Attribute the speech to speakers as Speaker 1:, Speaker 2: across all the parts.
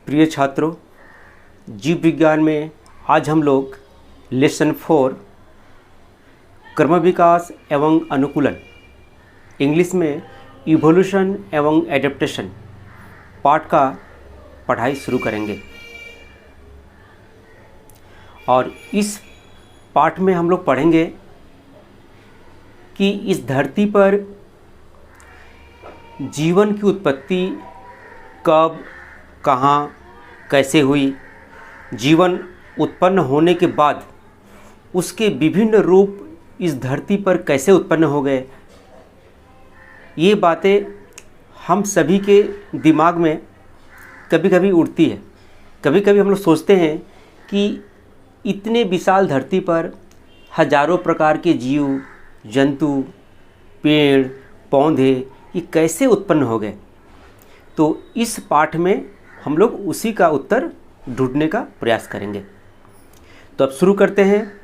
Speaker 1: प्रिय छात्रों, जीव विज्ञान में आज हम लोग लेसन 4 क्रम विकास एवं अनुकूलन, इंग्लिश में इवोल्यूशन एवं एडेप्टेशन पाठ का पढ़ाई शुरू करेंगे। और इस पाठ में हम लोग पढ़ेंगे कि इस धरती पर जीवन की उत्पत्ति कब, कहाँ, कैसे हुई, जीवन उत्पन्न होने के बाद उसके विभिन्न रूप इस धरती पर कैसे उत्पन्न हो गए। ये बातें हम सभी के दिमाग में कभी कभी उठती है। कभी कभी हम लोग सोचते हैं कि इतने विशाल धरती पर हजारों प्रकार के जीव जंतु, पेड़ पौधे ये कैसे उत्पन्न हो गए। तो इस पाठ में हम लोग उसी का उत्तर ढूंढने का प्रयास करेंगे। तो अब शुरू करते हैं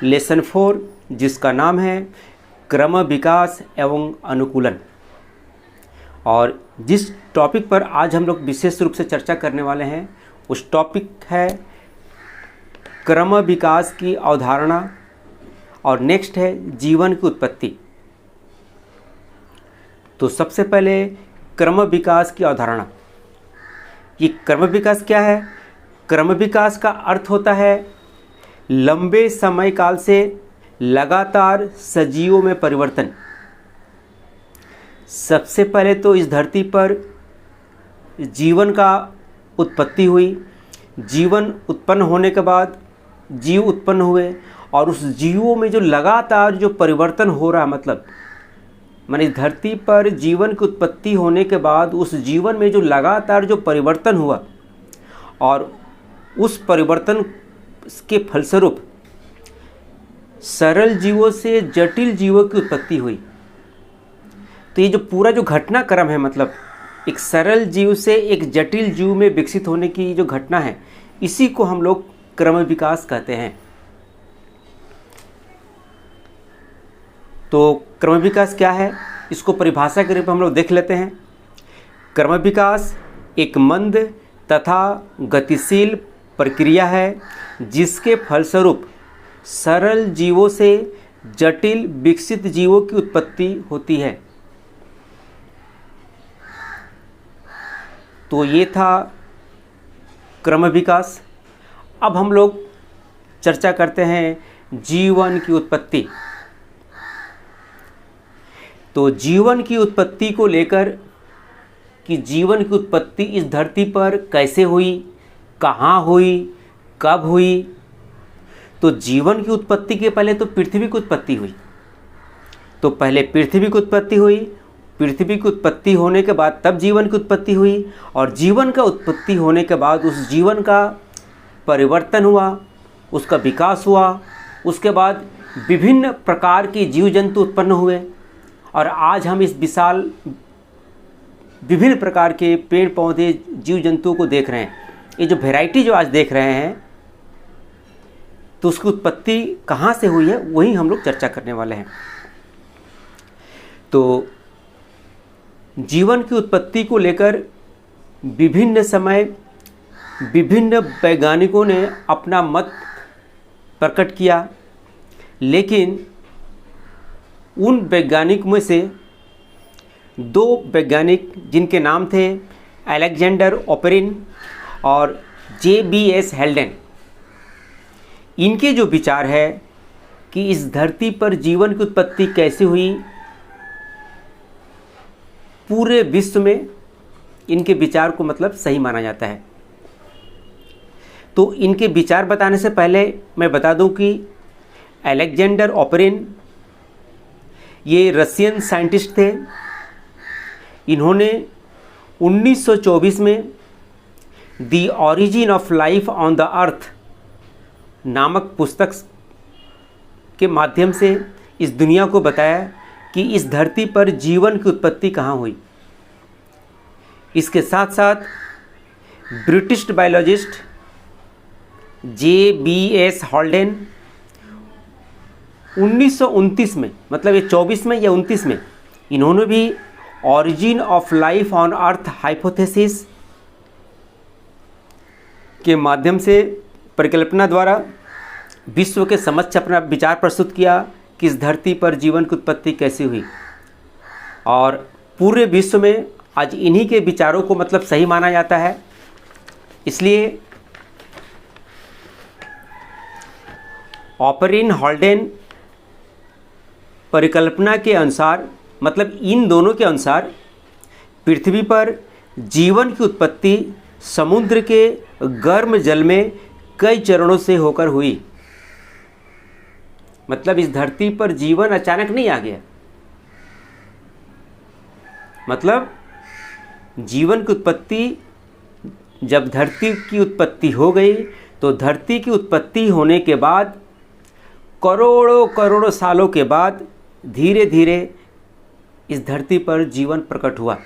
Speaker 1: लेसन 4, जिसका नाम है क्रम विकास एवं अनुकूलन। और जिस टॉपिक पर आज हम लोग विशेष रूप से चर्चा करने वाले हैं उस टॉपिक है क्रम विकास की अवधारणा, और नेक्स्ट है जीवन की उत्पत्ति। तो सबसे पहले क्रम विकास की अवधारणा। ये क्रम विकास क्या है? क्रम विकास का अर्थ होता है लंबे समय काल से लगातार सजीवों में परिवर्तन। सबसे पहले तो इस धरती पर जीवन का उत्पत्ति हुई। जीवन उत्पन्न होने के बाद जीव उत्पन्न हुए, और उस जीवों में जो लगातार जो परिवर्तन हो रहा, मतलब माने धरती पर जीवन की उत्पत्ति होने के बाद उस जीवन में जो लगातार जो परिवर्तन हुआ, और उस परिवर्तन के फलस्वरूप सरल जीवों से जटिल जीवों की उत्पत्ति हुई। तो ये जो पूरा जो घटनाक्रम है, मतलब एक सरल जीव से एक जटिल जीव में विकसित होने की जो घटना है, इसी को हम लोग क्रम विकास कहते हैं। तो क्रम विकास क्या है, इसको परिभाषा के रूप में हम लोग देख लेते हैं। क्रम विकास एक मंद तथा गतिशील प्रक्रिया है जिसके फलस्वरूप सरल जीवों से जटिल विकसित जीवों की उत्पत्ति होती है। तो ये था क्रम विकास। अब हम लोग चर्चा करते हैं जीवन की उत्पत्ति। तो जीवन की उत्पत्ति को लेकर कि जीवन की उत्पत्ति इस धरती पर कैसे हुई, कहाँ हुई, कब हुई। तो जीवन की उत्पत्ति के पहले तो पृथ्वी की उत्पत्ति हुई। तो पहले पृथ्वी की उत्पत्ति हुई, पृथ्वी की उत्पत्ति होने के बाद तब जीवन की उत्पत्ति हुई, और जीवन का उत्पत्ति होने के बाद उस जीवन का परिवर्तन हुआ, उसका विकास हुआ। उसके बाद विभिन्न प्रकार के जीव जंतु उत्पन्न हुए, और आज हम इस विशाल विभिन्न प्रकार के पेड़ पौधे जीव जंतुओं को देख रहे हैं। ये जो वैरायटी जो आज देख रहे हैं, तो उसकी उत्पत्ति कहाँ से हुई है वही हम लोग चर्चा करने वाले हैं। तो जीवन की उत्पत्ति को लेकर विभिन्न समय विभिन्न वैज्ञानिकों ने अपना मत प्रकट किया, लेकिन उन वैज्ञानिक में से 2 वैज्ञानिक जिनके नाम थे अलेक्जेंडर ओपेरिन और JBS हेल्डेन, इनके जो विचार है कि इस धरती पर जीवन की उत्पत्ति कैसे हुई, पूरे विश्व में इनके विचार को मतलब सही माना जाता है। तो इनके विचार बताने से पहले मैं बता दूं कि अलेक्जेंडर ओपेरिन ये रशियन साइंटिस्ट थे। इन्होंने 1924 में the origin of life on the earth नामक पुस्तक के माध्यम से इस दुनिया को बताया कि इस धरती पर जीवन की उत्पत्ति कहाँ हुई। इसके साथ साथ ब्रिटिश बायोलॉजिस्ट JBS हेल्डेन 1929 में, मतलब ये 24 में या 29 में, इन्होंने भी origin of life on earth hypothesis के माध्यम से परिकल्पना द्वारा विश्व के समक्ष अपना विचार प्रस्तुत किया कि इस धरती पर जीवन की उत्पत्ति कैसे हुई। और पूरे विश्व में आज इन्हीं के विचारों को मतलब सही माना जाता है। इसलिए ऑपरिन हॉल्डेन परिकल्पना के अनुसार, मतलब इन दोनों के अनुसार, पृथ्वी पर जीवन की उत्पत्ति समुद्र के गर्म जल में कई चरणों से होकर हुई। मतलब इस धरती पर जीवन अचानक नहीं आ गया। मतलब जीवन की उत्पत्ति, जब धरती की उत्पत्ति हो गई तो धरती की उत्पत्ति होने के बाद करोड़ों करोड़ों सालों के बाद धीरे धीरे इस धरती पर जीवन प्रकट हुआ।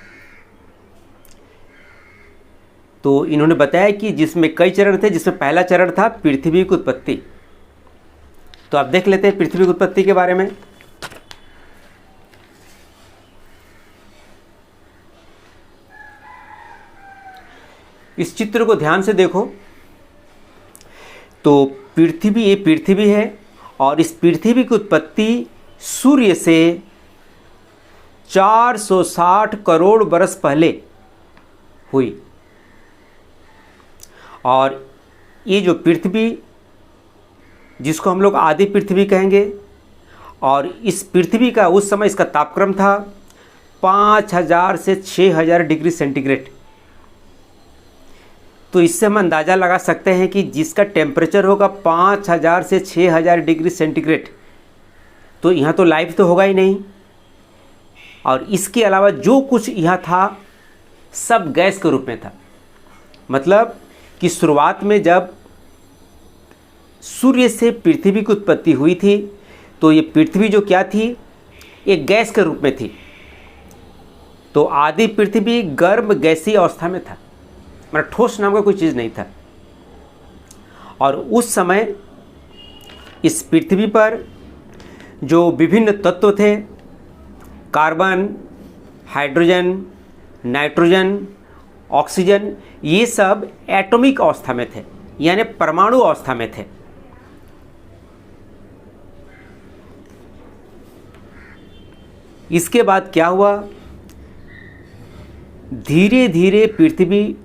Speaker 1: तो इन्होंने बताया कि जिसमें कई चरण थे, जिसमें पहला चरण था पृथ्वी की उत्पत्ति। तो आप देख लेते हैं पृथ्वी की उत्पत्ति के बारे में। इस चित्र को ध्यान से देखो तो पृथ्वी, ये पृथ्वी है और इस पृथ्वी की उत्पत्ति सूर्य से 460 करोड़ बरस पहले हुई। और ये जो पृथ्वी, जिसको हम लोग आदि पृथ्वी कहेंगे, और इस पृथ्वी का उस समय इसका तापक्रम था 5000 से 6000 डिग्री सेंटीग्रेड। तो इससे हम अंदाज़ा लगा सकते हैं कि जिसका टेम्परेचर होगा 5000 से 6000 डिग्री सेंटीग्रेड, तो यहाँ तो लाइफ तो होगा ही नहीं। और इसके अलावा जो कुछ यहाँ था सब गैस के रूप में था। मतलब कि शुरुआत में जब सूर्य से पृथ्वी की उत्पत्ति हुई थी तो ये पृथ्वी जो क्या थी, एक गैस के रूप में थी। तो आदि पृथ्वी गर्म गैसीय अवस्था में था, मतलब ठोस नाम का कोई चीज़ नहीं था। और उस समय इस पृथ्वी पर जो विभिन्न तत्व थे, कार्बन, हाइड्रोजन, नाइट्रोजन, ऑक्सीजन, ये सब एटॉमिक अवस्था में थे, यानी परमाणु अवस्था में थे। इसके बाद क्या हुआ, धीरे धीरे पृथ्वी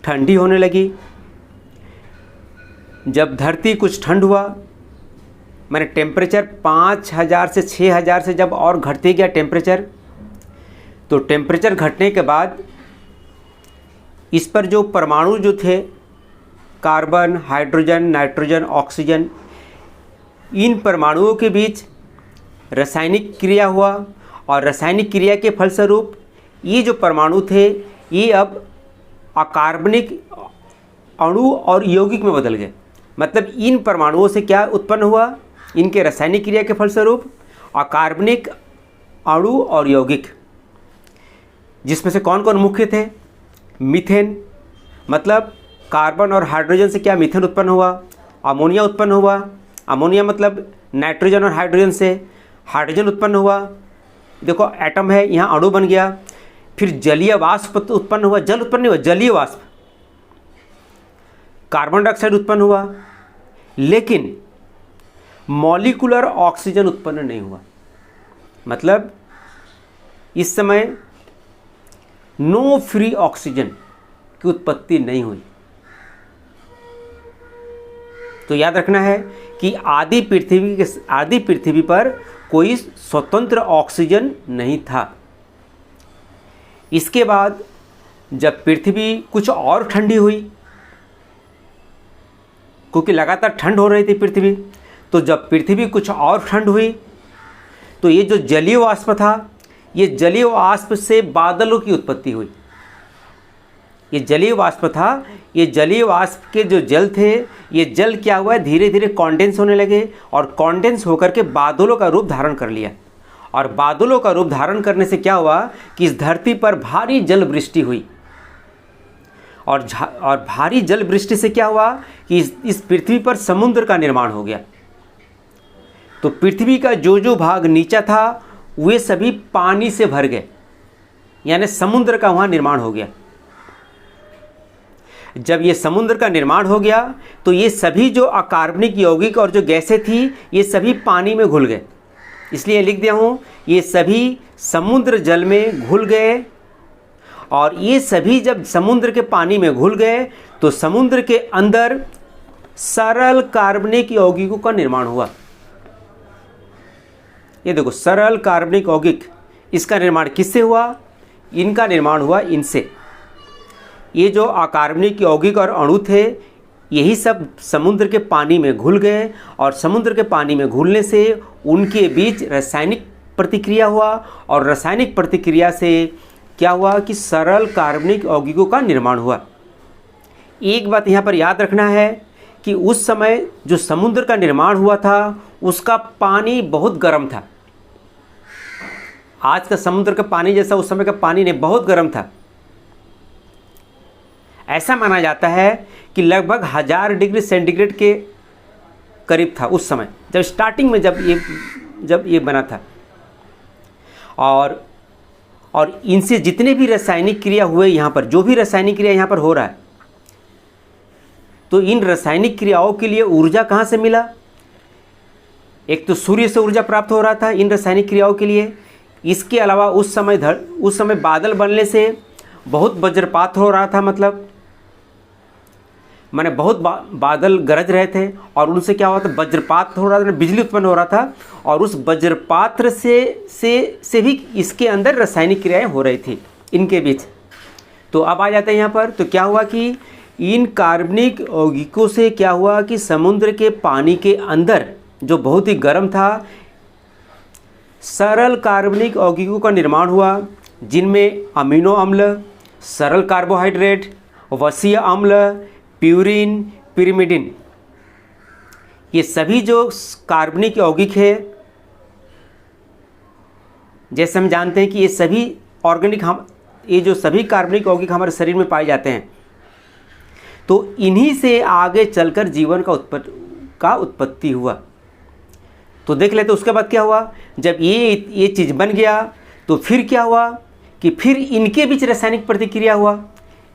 Speaker 1: ठंडी होने लगी। जब धरती कुछ ठंड हुआ, मैंने टेम्परेचर 5000 से 6000 से जब और घटते गया टेम्परेचर, तो टेम्परेचर घटने के बाद इस पर जो परमाणु जो थे, कार्बन, हाइड्रोजन, नाइट्रोजन, ऑक्सीजन, इन परमाणुओं के बीच रासायनिक क्रिया हुआ। और रासायनिक क्रिया के फलस्वरूप ये जो परमाणु थे ये अब अकार्बनिक अणु और यौगिक में बदल गए। मतलब इन परमाणुओं से क्या उत्पन्न हुआ, इनके रासायनिक क्रिया के फलस्वरूप अकार्बनिक अणु और यौगिक, जिसमें से कौन कौन मुख्य थे, मीथेन, मतलब कार्बन और हाइड्रोजन से क्या मीथेन उत्पन्न हुआ, अमोनिया उत्पन्न हुआ, अमोनिया मतलब नाइट्रोजन और हाइड्रोजन से हाइड्रोजन उत्पन्न हुआ। देखो एटम है, यहाँ अणु बन गया। फिर जलीय वाष्प उत्पन्न हुआ, जल उत्पन्न नहीं हुआ, जलीय वाष्प, कार्बन डाइऑक्साइड उत्पन्न हुआ, लेकिन मॉलिक्यूलर ऑक्सीजन उत्पन्न नहीं हुआ। मतलब इस समय नो फ्री ऑक्सीजन की उत्पत्ति नहीं हुई। तो याद रखना है कि आदि पृथ्वी पर कोई स्वतंत्र ऑक्सीजन नहीं था। इसके बाद जब पृथ्वी कुछ और ठंडी हुई, क्योंकि लगातार ठंड हो रही थी पृथ्वी, तो जब पृथ्वी कुछ और ठंड हुई तो ये जो जलीय वाष्प था, ये जलीय वाष्प से बादलों की उत्पत्ति हुई। ये जलीय वाष्प था, ये जलीय वाष्प के जो जल थे, ये जल क्या हुआ, धीरे धीरे कॉन्डेंस होने लगे और कॉन्डेंस होकर के बादलों का रूप धारण कर लिया। और बादलों का रूप धारण करने से क्या हुआ कि इस धरती पर भारी जल वृष्टि हुई। और भारी जल वृष्टि से क्या हुआ कि इस पृथ्वी पर समुद्र का निर्माण हो गया। तो पृथ्वी का जो जो भाग नीचा था वे सभी पानी से भर गए, यानी समुद्र का वहाँ निर्माण हो गया। जब ये समुद्र का निर्माण हो गया तो ये सभी जो अकार्बनिक यौगिक और जो गैसें थी ये सभी पानी में घुल गए। इसलिए लिख दिया हूँ, ये सभी समुद्र जल में घुल गए। और ये सभी जब समुद्र के पानी में घुल गए तो समुद्र के अंदर सरल कार्बनिक यौगिकों का निर्माण हुआ। ये देखो, सरल कार्बनिक यौगिक, इसका निर्माण किससे हुआ? इनका निर्माण हुआ इनसे। ये जो अकार्बनिक यौगिक और अणु थे यही सब समुद्र के पानी में घुल गए और समुद्र के पानी में घुलने से उनके बीच रासायनिक प्रतिक्रिया हुआ और रासायनिक प्रतिक्रिया से क्या हुआ कि सरल कार्बनिक यौगिकों का निर्माण हुआ। एक बात यहाँ पर याद रखना है कि उस समय जो समुद्र का निर्माण हुआ था उसका पानी बहुत गर्म था। आज का समुद्र का पानी जैसा उस समय का पानी नहीं, बहुत गर्म था। ऐसा माना जाता है कि लगभग 1000 डिग्री सेंटीग्रेड के करीब था उस समय, जब स्टार्टिंग में जब ये बना था। और इनसे जितने भी रासायनिक क्रिया हुए यहाँ पर, जो भी रासायनिक क्रिया यहाँ पर हो रहा है, तो इन रासायनिक क्रियाओं के लिए ऊर्जा कहाँ से मिला? एक तो सूर्य से ऊर्जा प्राप्त हो रहा था इन रासायनिक क्रियाओं के लिए। इसके अलावा उस समय बादल बनने से बहुत वज्रपात हो रहा था, मतलब माने बहुत बादल गरज रहे थे और उनसे क्या हुआ था, वज्रपात हो रहा था, बिजली उत्पन्न हो रहा था। और उस वज्रपात से भी इसके अंदर रासायनिक क्रियाएं हो रही थी इनके बीच। तो अब आ जाते हैं यहाँ पर, तो क्या हुआ कि इन कार्बनिक यौगिकों से क्या हुआ कि समुद्र के पानी के अंदर जो बहुत ही गर्म था, सरल कार्बनिक यौगिकों का निर्माण हुआ, जिनमें अमीनो अम्ल, सरल कार्बोहाइड्रेट, वसीय अम्ल, प्यूरिन, पिरिमिडिन, ये सभी जो कार्बनिक यौगिक है, जैसे हम जानते हैं कि ये सभी ऑर्गेनिक ये जो सभी कार्बनिक यौगिक हमारे शरीर में पाए जाते हैं, तो इन्हीं से आगे चलकर जीवन का उत्पत्ति हुआ। तो देख लेते उसके बाद क्या हुआ, जब ये चीज़ बन गया तो फिर क्या हुआ कि फिर इनके बीच रासायनिक प्रतिक्रिया हुआ।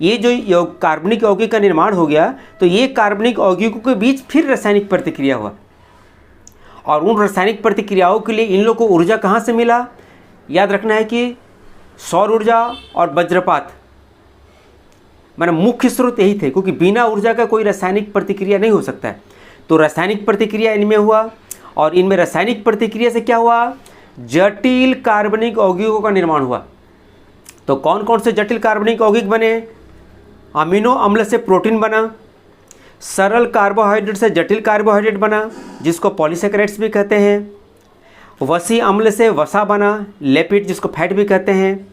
Speaker 1: ये जो कार्बनिक यौगिक का निर्माण हो गया तो ये कार्बनिक यौगिकों के बीच फिर रासायनिक प्रतिक्रिया हुआ। और उन रासायनिक प्रतिक्रियाओं के लिए इन लोगों को ऊर्जा कहाँ से मिला? याद रखना है कि सौर ऊर्जा और वज्रपात, माने मुख्य स्रोत यही थे, क्योंकि बिना ऊर्जा का कोई रासायनिक प्रतिक्रिया नहीं हो सकता है। तो रासायनिक प्रतिक्रिया इनमें हुआ और इनमें रासायनिक प्रतिक्रिया से क्या हुआ, जटिल कार्बनिक यौगिकों का निर्माण हुआ। तो कौन कौन से जटिल कार्बनिक यौगिक बने? अमीनो अम्ल से प्रोटीन बना, सरल कार्बोहाइड्रेट से जटिल कार्बोहाइड्रेट बना जिसको पॉलीसेकेराइड्स भी कहते हैं, वसी अम्ल से वसा बना, लिपिड जिसको फैट भी कहते हैं।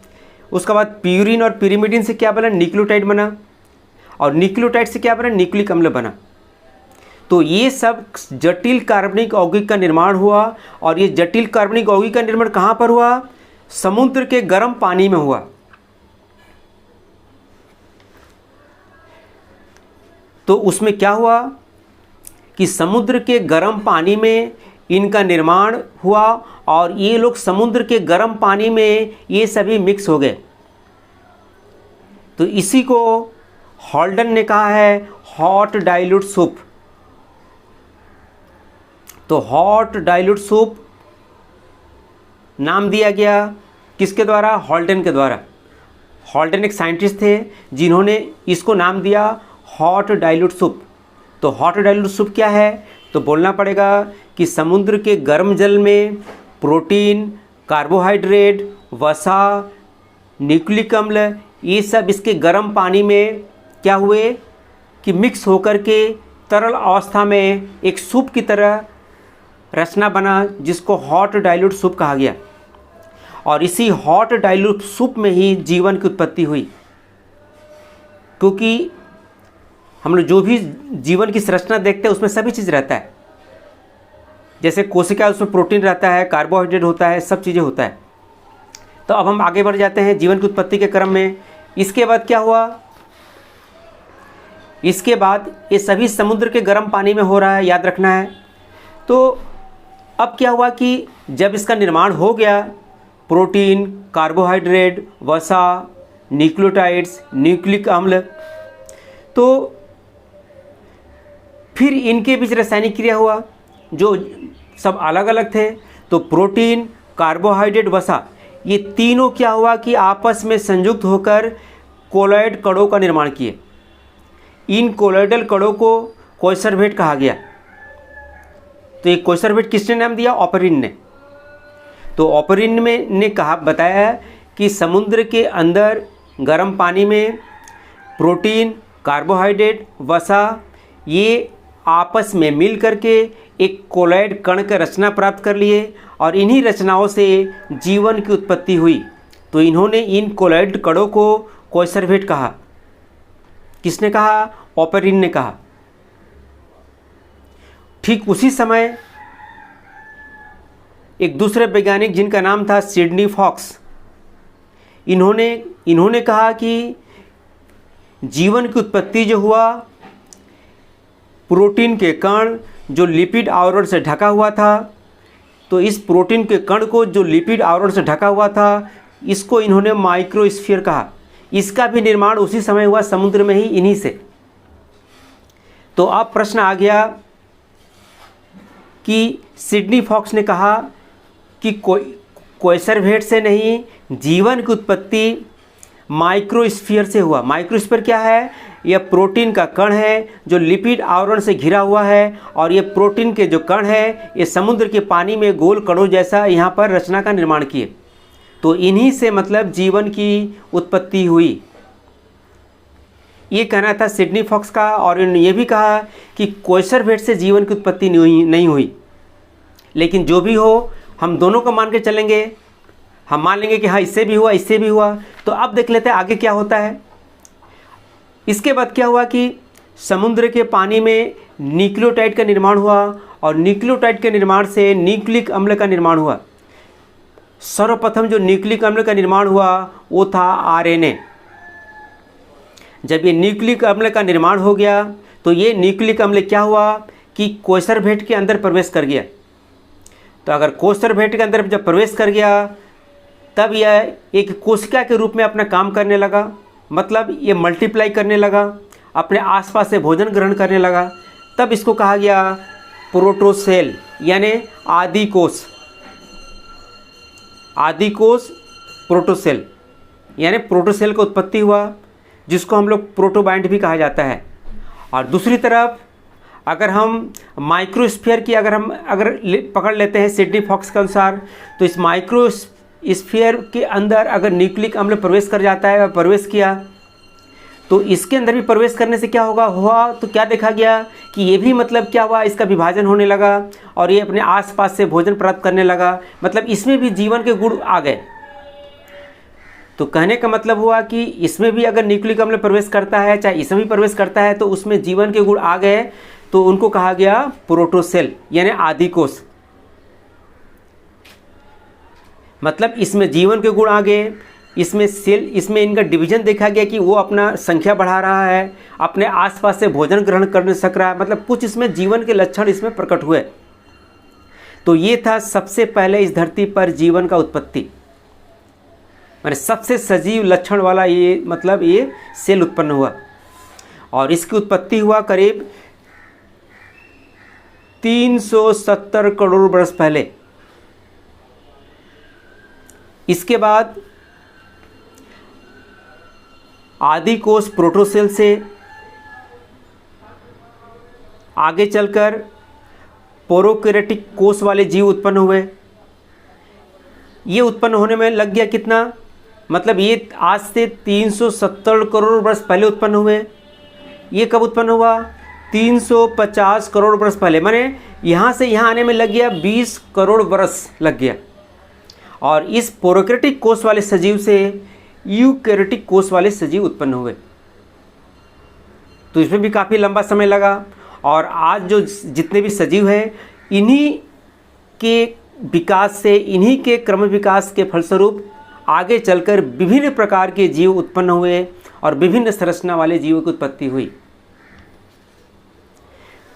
Speaker 1: उसके बाद प्यूरिन और पिरिमिडिन से क्या बना, न्यूक्लियोटाइड बना, और न्यूक्लियोटाइड से क्या बना, न्यूक्लिक अम्ल बना। तो ये सब जटिल कार्बनिक यौगिक का निर्माण हुआ। और ये जटिल कार्बनिक यौगिक का निर्माण कहाँ पर हुआ? समुद्र के गर्म पानी में हुआ। तो उसमें क्या हुआ कि समुद्र के गर्म पानी में इनका निर्माण हुआ और ये लोग समुद्र के गर्म पानी में ये सभी मिक्स हो गए। तो इसी को हॉल्डन ने कहा है हॉट डाइल्यूट सूप। तो हॉट डाइल्यूट सूप नाम दिया गया किसके द्वारा? हॉल्डन के द्वारा। हॉल्डन एक साइंटिस्ट थे जिन्होंने इसको नाम दिया हॉट डाइल्यूट सूप। तो हॉट डाइल्यूट सूप क्या है? तो बोलना पड़ेगा कि समुद्र के गर्म जल में प्रोटीन, कार्बोहाइड्रेट, वसा, न्यूक्लिक अम्ल, ये सब इसके गर्म पानी में क्या हुए कि मिक्स होकर के तरल अवस्था में एक सूप की तरह रचना बना जिसको हॉट डाइल्यूट सूप कहा गया। और इसी हॉट डाइल्यूट सूप में ही जीवन की उत्पत्ति हुई, क्योंकि हम लोग जो भी जीवन की संरचना देखते हैं उसमें सभी चीज़ रहता है। जैसे कोशिका, उसमें प्रोटीन रहता है, कार्बोहाइड्रेट होता है, सब चीज़ें होता है। तो अब हम आगे बढ़ जाते हैं जीवन की उत्पत्ति के क्रम में। इसके बाद क्या हुआ? इसके बाद ये सभी समुद्र के गर्म पानी में हो रहा है, याद रखना है। तो अब क्या हुआ कि जब इसका निर्माण हो गया, प्रोटीन, कार्बोहाइड्रेट, वसा, न्यूक्लियोटाइड्स, न्यूक्लिक अम्ल, तो फिर इनके बीच रासायनिक क्रिया हुआ जो सब अलग अलग थे। तो प्रोटीन, कार्बोहाइड्रेट, वसा, ये तीनों क्या हुआ कि आपस में संयुक्त होकर कोलॉइड कणों का निर्माण किए। इन कोलॉइडल कणों को कोइसरवेट कहा गया। तो ये कोइसरवेट किसने नाम दिया? ऑपरिन ने। तो ऑपरिन में ने कहा बताया कि समुद्र के अंदर गर्म पानी में प्रोटीन, कार्बोहाइड्रेट, वसा ये आपस में मिल करके एक कोलॉइड कण का रचना प्राप्त कर लिए और इन्हीं रचनाओं से जीवन की उत्पत्ति हुई। तो इन्होंने इन कोलॉइड कणों को कोइसरवेट कहा। किसने कहा? ऑपरिन ने कहा। ठीक उसी समय एक दूसरे वैज्ञानिक जिनका नाम था सिडनी फॉक्स, इन्होंने कहा कि जीवन की उत्पत्ति जो हुआ प्रोटीन के कण जो लिपिड आवरण से ढका हुआ था, तो इस प्रोटीन के कण को जो लिपिड आवरण से ढका हुआ था इसको इन्होंने माइक्रोस्फीयर कहा। इसका भी निर्माण उसी समय हुआ समुद्र में ही, इन्हीं से। तो अब प्रश्न आ गया कि सिडनी फॉक्स ने कहा कि कोइसरवेट से नहीं, जीवन की उत्पत्ति माइक्रोस्फीयर से हुआ। माइक्रोस्फीयर क्या है? यह प्रोटीन का कण है जो लिपिड आवरण से घिरा हुआ है और ये प्रोटीन के जो कण है ये समुद्र के पानी में गोल कणों जैसा यहाँ पर रचना का निर्माण किए। तो इन्हीं से मतलब जीवन की उत्पत्ति हुई, ये कहना था सिडनी फॉक्स का। और इन्होंने ये भी कहा कि कोइसरवेट से जीवन की उत्पत्ति नहीं हुई। लेकिन जो भी हो, हम दोनों को मान के चलेंगे। हम मान लेंगे कि हाँ इससे भी हुआ, इससे भी हुआ। तो अब देख लेते हैं आगे क्या होता है। इसके बाद क्या हुआ कि समुद्र के पानी में न्यूक्लियोटाइड का निर्माण हुआ और न्यूक्लियोटाइड के निर्माण से न्यूक्लिक अम्ल का निर्माण हुआ। सर्वप्रथम जो न्यूक्लिक अम्ल का निर्माण हुआ वो था आरएनए। जब ये न्यूक्लिक अम्ल का निर्माण हो गया तो ये न्यूक्लिक अम्ल क्या हुआ कि कोइसरवेट के अंदर प्रवेश कर गया। तो अगर कोइसरवेट के अंदर जब प्रवेश कर गया तब यह एक कोशिका के रूप में अपना काम करने लगा, मतलब ये मल्टीप्लाई करने लगा, अपने आसपास से भोजन ग्रहण करने लगा। तब इसको कहा गया प्रोटोसेल यानी आदि कोष। आदि कोष प्रोटोसेल यानी प्रोटोसेल का उत्पत्ति हुआ, जिसको हम लोग प्रोटोबाइंट भी कहा जाता है। और दूसरी तरफ अगर हम माइक्रोस्फीयर की अगर पकड़ लेते हैं सिडनी फॉक्स के अनुसार, तो इस माइक्रोस्फीयर के अंदर अगर न्यूक्लिक अम्ल प्रवेश कर जाता है, प्रवेश किया, तो इसके अंदर भी प्रवेश करने से क्या हुआ तो क्या देखा गया कि ये भी मतलब क्या हुआ, इसका विभाजन होने लगा और ये अपने आसपास से भोजन प्राप्त करने लगा। मतलब इसमें भी जीवन के गुण आ गए। तो कहने का मतलब हुआ कि इसमें भी अगर न्यूक्लिक अम्ल प्रवेश करता है, चाहे इसमें भी प्रवेश करता है, तो उसमें जीवन के गुण आ गए। तो उनको कहा गया प्रोटोसेल यानी आदि कोष। मतलब इसमें जीवन के गुण आ गए, इसमें सेल, इसमें इनका डिवीजन देखा गया कि वो अपना संख्या बढ़ा रहा है, अपने आसपास से भोजन ग्रहण कर सक रहा है। मतलब कुछ इसमें जीवन के लक्षण इसमें प्रकट हुए। तो ये था सबसे पहले इस धरती पर जीवन का उत्पत्ति, माने सबसे सजीव लक्षण वाला ये मतलब ये सेल उत्पन्न हुआ। और इसकी उत्पत्ति हुआ करीब 370 करोड़ वर्ष पहले। इसके बाद आदि कोष प्रोटोसेल से आगे चलकर प्रोकैरियोटिक कोष वाले जीव उत्पन्न हुए। ये उत्पन्न होने में लग गया कितना, मतलब ये आज से 370 करोड़ वर्ष पहले उत्पन्न हुए। ये कब उत्पन्न हुआ? 350 करोड़ वर्ष पहले। माने यहाँ से यहाँ आने में लग गया 20 करोड़ वर्ष लग गया। और इस प्रोकैरियोटिक कोष वाले सजीव से यूकैरियोटिक कोष वाले सजीव उत्पन्न हुए। तो इसमें भी काफ़ी लंबा समय लगा। और आज जो जितने भी सजीव हैं, इन्हीं के विकास से, इन्हीं के क्रम विकास के फलस्वरूप आगे चलकर विभिन्न प्रकार के जीव उत्पन्न हुए और विभिन्न संरचना वाले जीवों की उत्पत्ति हुई।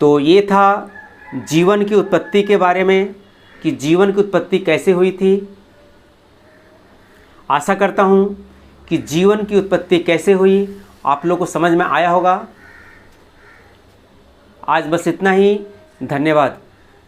Speaker 1: तो ये था जीवन की उत्पत्ति के बारे में कि जीवन की उत्पत्ति कैसे हुई थी। आशा करता हूँ कि जीवन की उत्पत्ति कैसे हुई आप लोगों को समझ में आया होगा। आज बस इतना ही। धन्यवाद।